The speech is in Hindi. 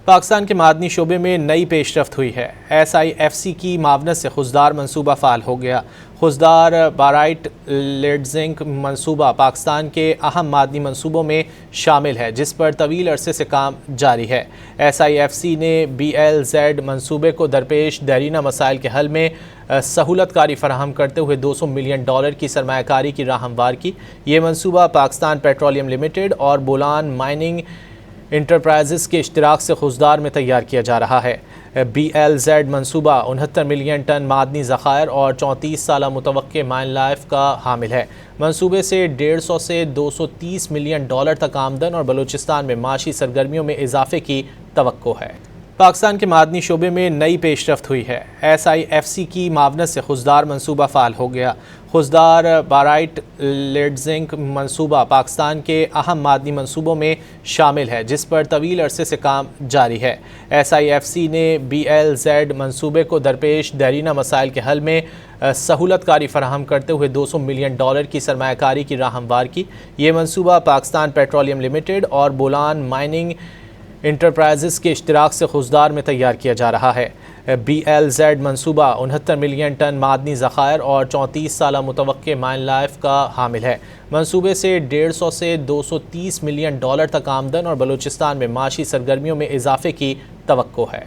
पाकिस्तान के मादनी शोबे में नई पेशरफ्त हुई है। SIFC की मावनत से खुशदार मनसूबा फ़ाल हो गया। खुशदार बाराइट लेड जिंक मनसूबा पाकिस्तान के अहम मादनी मनसूबों में शामिल है, जिस पर तवील अरसे से काम जारी है। SIFC ने BLZ मनसूबे को दरपेश देरीना मसाइल के हल में सहूलतकारी फराहम करते हुए $200 मिलियन की सरमायाकारी की राह हमवार की। ये मनसूबा पाकिस्तान पेट्रोलियम लिमिटेड और बोलान माइनिंग इंटरप्राइजेस के इश्तराक से खुशदार में तैयार किया जा रहा है। BLZ मनसूबा 69 मिलियन टन मादनी ज़खायर और 34 साल मुतवक्के माइन लाइफ का हामिल है। मनसूबे से 150 से $230 मिलियन तक आमदन और बलूचिस्तान में माशी सरगर्मियों में इजाफे की तवक्को है। पाकिस्तान के मादनी शोबे में नई पेशरफ्त हुई है। SIFC की मावनत से खुशदार मनसूबा फ़ाल हो गया। खुशदार बाराइट लेड जिंक मनसूबा पाकिस्तान के अहम मादनी मनसूबों में शामिल है, जिस पर तवील अरसे से काम जारी है। SIFC ने BLZ मनसूबे को दरपेश देरीना मसाइल के हल में सहूलतकारी फराहम करते हुए $200 मिलियन की सरमायाकारी की राह हमवार की। ये मनसूबा पाकिस्तान पेट्रोलियम लिमिटेड और बोलान माइनिंग इंटरप्राइजेस के इश्तराक से खुशदार में तैयार किया जा रहा है। BLZ मनसूबा 69 मिलियन टन मादनी ज़खायर और 34 साल मुतवक्के माइन लाइफ का हामिल है। मनसूबे से 150 से $230 मिलियन तक आमदन और बलूचिस्तान में माशी सरगर्मियों में इजाफे की तवक्को है।